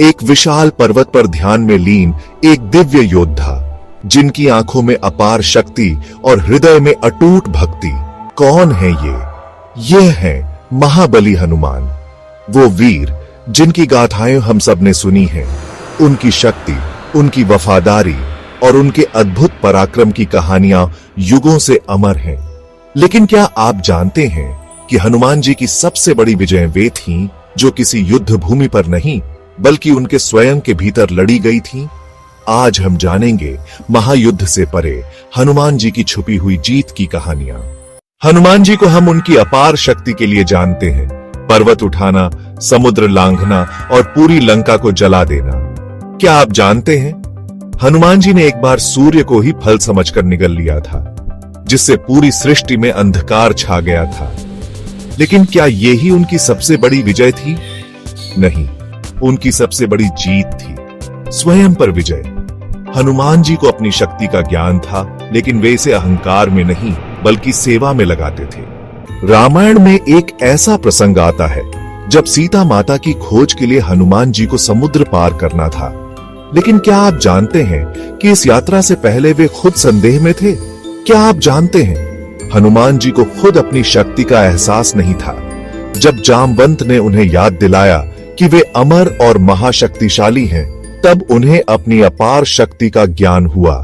एक विशाल पर्वत पर ध्यान में लीन एक दिव्य योद्धा, जिनकी आंखों में अपार शक्ति और हृदय में अटूट भक्ति। कौन है ये है महाबली हनुमान, वो वीर जिनकी गाथाएं हम सब ने सुनी हैं। उनकी शक्ति, उनकी वफादारी और उनके अद्भुत पराक्रम की कहानियां युगों से अमर हैं। लेकिन क्या आप जानते हैं कि हनुमान जी की सबसे बड़ी विजय वे थीं जो किसी युद्ध भूमि पर नहीं बल्कि उनके स्वयं के भीतर लड़ी गई थीं? आज हम जानेंगे महायुद्ध से परे हनुमान जी की छुपी हुई जीत की कहानियां। हनुमान जी को हम उनकी अपार शक्ति के लिए जानते हैं। पर्वत उठाना, समुद्र लांघना और पूरी लंका को जला देना। क्या आप जानते हैं हनुमान जी ने एक बार सूर्य को ही फल समझकर निगल लिया था, जिससे पूरी सृष्टि में अंधकार छा गया था। लेकिन क्या यही उनकी सबसे बड़ी विजय थी? नहीं, उनकी सबसे बड़ी जीत थी स्वयं पर विजय। हनुमान जी को अपनी शक्ति का ज्ञान था, लेकिन वे इसे अहंकार में नहीं बल्कि सेवा में लगाते थे। रामायण में एक ऐसा प्रसंग आता है जब सीता माता की खोज के लिए हनुमान जी को समुद्र पार करना था। लेकिन क्या आप जानते हैं कि इस यात्रा से पहले वे खुद संदेह में थे? क्या आप जानते हैं हनुमान जी को खुद अपनी शक्ति का एहसास नहीं था। जब जामवंत ने उन्हें याद दिलाया कि वे अमर और महाशक्तिशाली हैं, तब उन्हें अपनी अपार शक्ति का ज्ञान हुआ।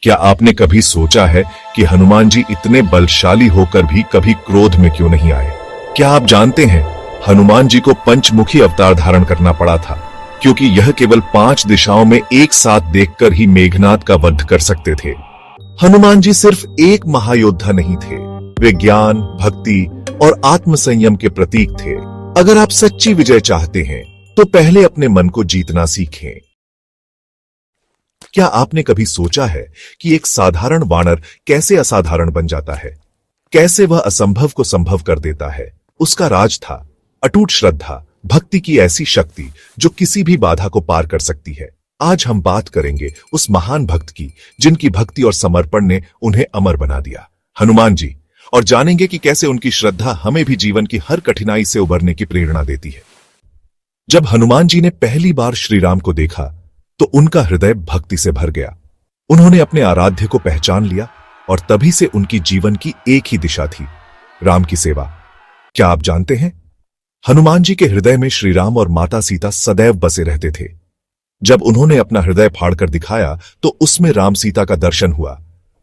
क्या आपने कभी सोचा है कि हनुमान जी इतने बलशाली होकर भी कभी क्रोध में क्यों नहीं आए? क्या आप जानते हैं हनुमान जी को पंचमुखी अवतार धारण करना पड़ा था, क्योंकि यह केवल 5 दिशाओं में एक साथ देखकर ही मेघनाद का वध कर सकते थे। हनुमान जी सिर्फ एक महायोद्धा नहीं थे, वे ज्ञान, भक्ति और आत्मसंयम के प्रतीक थे। अगर आप सच्ची विजय चाहते हैं तो पहले अपने मन को जीतना सीखें। क्या आपने कभी सोचा है कि एक साधारण वानर कैसे असाधारण बन जाता है? कैसे वह असंभव को संभव कर देता है? उसका राज था अटूट श्रद्धा, भक्ति की ऐसी शक्ति जो किसी भी बाधा को पार कर सकती है। आज हम बात करेंगे उस महान भक्त की जिनकी भक्ति और समर्पण ने उन्हें अमर बना दिया, हनुमान जी, और जानेंगे कि कैसे उनकी श्रद्धा हमें भी जीवन की हर कठिनाई से उबरने की प्रेरणा देती है। जब हनुमान जी ने पहली बार श्री राम को देखा तो उनका हृदय भक्ति से भर गया। उन्होंने अपने आराध्य को पहचान लिया और तभी से उनकी जीवन की एक ही दिशा थी, राम की सेवा। क्या आप जानते हैं हनुमान जी के हृदय में श्री राम और माता सीता सदैव बसे रहते थे। जब उन्होंने अपना हृदय फाड़कर दिखाया तो उसमें राम सीता का दर्शन हुआ।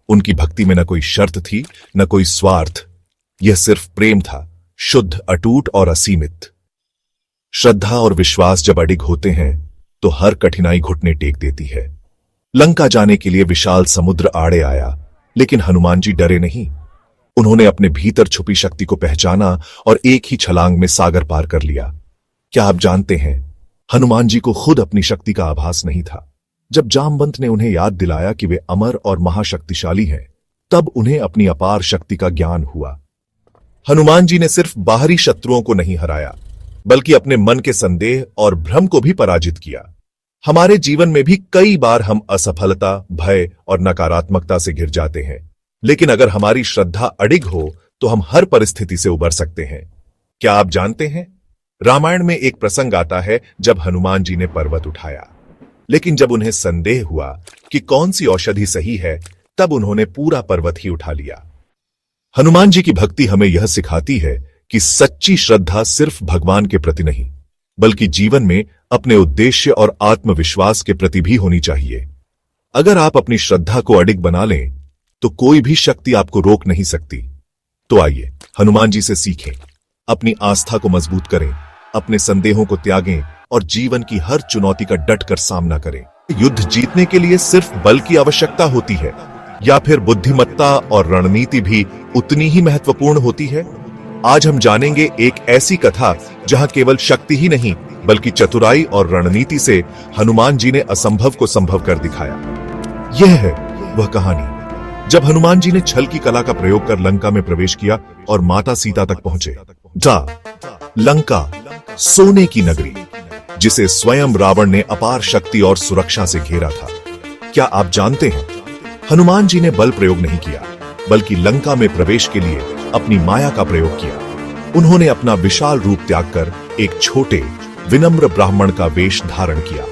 उनकी भक्ति में न कोई शर्त थी, न कोई स्वार्थ। यह सिर्फ प्रेम था, शुद्ध, अटूट और असीमित। श्रद्धा और विश्वास जब अडिग होते हैं तो हर कठिनाई घुटने टेक देती है। लंका जाने के लिए विशाल समुद्र आड़े आया, लेकिन हनुमान जी डरे नहीं। उन्होंने अपने भीतर छुपी शक्ति को पहचाना और एक ही छलांग में सागर पार कर लिया। क्या आप जानते हैं हनुमान जी को खुद अपनी शक्ति का आभास नहीं था। जब जामवंत ने उन्हें याद दिलाया कि वे अमर और महाशक्तिशाली हैं, तब उन्हें अपनी अपार शक्ति का ज्ञान हुआ। हनुमान जी ने सिर्फ बाहरी शत्रुओं को नहीं हराया, बल्कि अपने मन के संदेह और भ्रम को भी पराजित किया। हमारे जीवन में भी कई बार हम असफलता, भय और नकारात्मकता से घिर जाते हैं, लेकिन अगर हमारी श्रद्धा अडिग हो तो हम हर परिस्थिति से उबर सकते हैं। क्या आप जानते हैं रामायण में एक प्रसंग आता है जब हनुमान जी ने पर्वत उठाया, लेकिन जब उन्हें संदेह हुआ कि कौन सी औषधि सही है, तब उन्होंने पूरा पर्वत ही उठा लिया। हनुमान जी की भक्ति हमें यह सिखाती है कि सच्ची श्रद्धा सिर्फ भगवान के प्रति नहीं, बल्कि जीवन में अपने उद्देश्य और आत्मविश्वास के प्रति भी होनी चाहिए। अगर आप अपनी श्रद्धा को अडिग बना लें तो कोई भी शक्ति आपको रोक नहीं सकती। तो आइए हनुमान जी से सीखें, अपनी आस्था को मजबूत करें, अपने संदेहों को त्यागें और जीवन की हर चुनौती का डटकर सामना करें। युद्ध जीतने के लिए सिर्फ बल की आवश्यकता होती है या फिर बुद्धिमत्ता और रणनीति भी उतनी ही महत्वपूर्ण होती है? आज हम जानेंगे एक ऐसी कथा जहां केवल शक्ति ही नहीं बल्कि चतुराई और रणनीति से हनुमान जी ने असंभव को संभव कर दिखाया। यह है वह कहानी जब हनुमान जी ने छल की कला का प्रयोग कर लंका में प्रवेश किया और माता सीता तक पहुंचे। लंका, सोने की नगरी, जिसे स्वयं रावण ने अपार शक्ति और सुरक्षा से घेरा था। क्या आप जानते हैं हनुमान जी ने बल प्रयोग नहीं किया, बल्कि लंका में प्रवेश के लिए अपनी माया का प्रयोग किया। उन्होंने अपना विशाल रूप त्याग कर एक छोटे विनम्र ब्राह्मण का वेश धारण किया।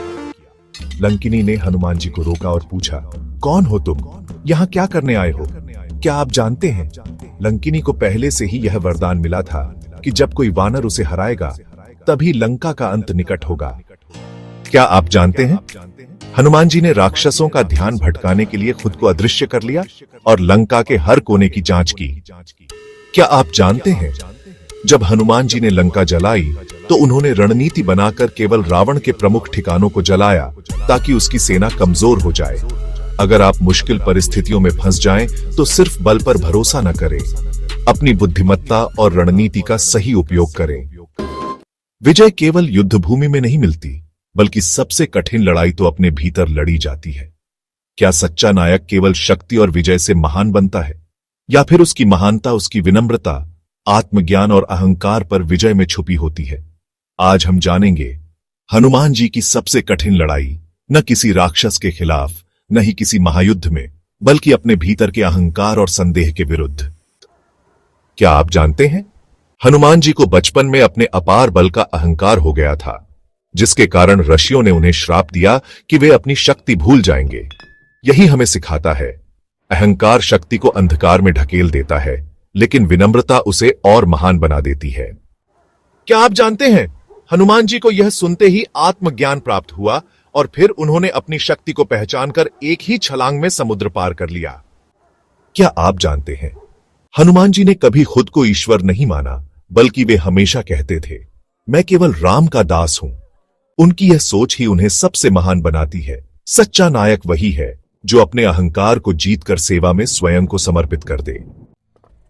लंकिनी ने हनुमान जी को रोका और पूछा, कौन हो तुम? यहाँ क्या करने आए हो? क्या आप जानते हैं? लंकिनी को पहले से ही यह वरदान मिला था कि जब कोई वानर उसे हराएगा तभी लंका का अंत निकट होगा। क्या आप जानते हैं? हनुमान जी ने राक्षसों का ध्यान भटकाने के लिए खुद को अदृश्य कर लिया और लंका के हर कोने की जांच की। क्या आप जानते हैं, जब हनुमान जी ने लंका जलाई तो उन्होंने रणनीति बनाकर केवल रावण के प्रमुख ठिकानों को जलाया ताकि उसकी सेना कमजोर हो जाए। अगर आप मुश्किल परिस्थितियों में फंस जाएं तो सिर्फ बल पर भरोसा न करें, अपनी बुद्धिमत्ता और रणनीति का सही उपयोग करें। विजय केवल युद्ध भूमि में नहीं मिलती, बल्कि सबसे कठिन लड़ाई तो अपने भीतर लड़ी जाती है। क्या सच्चा नायक केवल शक्ति और विजय से महान बनता है, या फिर उसकी महानता उसकी विनम्रता, आत्मज्ञान और अहंकार पर विजय में छुपी होती है? आज हम जानेंगे हनुमान जी की सबसे कठिन लड़ाई न किसी राक्षस के खिलाफ, न ही किसी महायुद्ध में, बल्कि अपने भीतर के अहंकार और संदेह के विरुद्ध। क्या आप जानते हैं, हनुमान जी को बचपन में अपने अपार बल का अहंकार हो गया था, जिसके कारण ऋषियों ने उन्हें श्राप दिया कि वे अपनी शक्ति भूल जाएंगे। यही हमें सिखाता है, अहंकार शक्ति को अंधकार में ढकेल देता है, लेकिन विनम्रता उसे और महान बना देती है। क्या आप जानते हैं, हनुमान जी को यह सुनते ही आत्मज्ञान प्राप्त हुआ और फिर उन्होंने अपनी शक्ति को पहचानकर एक ही छलांग में समुद्र पार कर लिया। क्या आप जानते हैं, हनुमान जी ने कभी खुद को ईश्वर नहीं माना, बल्कि वे हमेशा कहते थे, मैं केवल राम का दास हूं। उनकी यह सोच ही उन्हें सबसे महान बनाती है। सच्चा नायक वही है जो अपने अहंकार को जीतकर सेवा में स्वयं को समर्पित कर दे।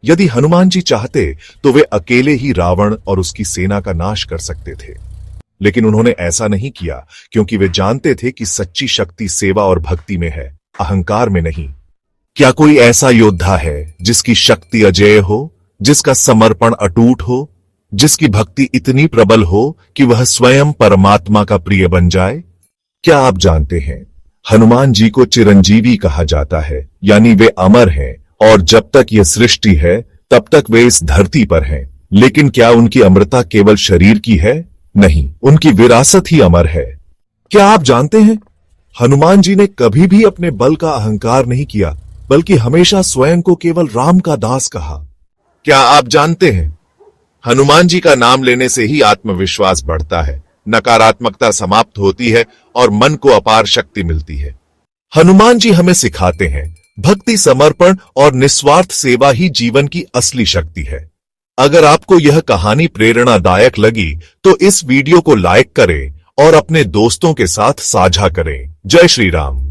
यदि हनुमान जी चाहते तो वे अकेले ही रावण और उसकी सेना का नाश कर सकते थे, लेकिन उन्होंने ऐसा नहीं किया, क्योंकि वे जानते थे कि सच्ची शक्ति सेवा और भक्ति में है, अहंकार में नहीं। क्या कोई ऐसा योद्धा है जिसकी शक्ति अजेय हो, जिसका समर्पण अटूट हो, जिसकी भक्ति इतनी प्रबल हो कि वह स्वयं परमात्मा का प्रिय बन जाए? क्या आप जानते हैं, हनुमान जी को चिरंजीवी कहा जाता है, यानी वे अमर हैं और जब तक यह सृष्टि है तब तक वे इस धरती पर हैं। लेकिन क्या उनकी अमरता केवल शरीर की है? नहीं, उनकी विरासत ही अमर है। क्या आप जानते हैं, हनुमान जी ने कभी भी अपने बल का अहंकार नहीं किया, बल्कि हमेशा स्वयं को केवल राम का दास कहा। क्या आप जानते हैं, हनुमान जी का नाम लेने से ही आत्मविश्वास बढ़ता है, नकारात्मकता समाप्त होती है और मन को अपार शक्ति मिलती है। हनुमान जी हमें सिखाते हैं, भक्ति, समर्पण और निस्वार्थ सेवा ही जीवन की असली शक्ति है। अगर आपको यह कहानी प्रेरणादायक लगी तो इस वीडियो को लाइक करें और अपने दोस्तों के साथ साझा करें। जय श्री राम।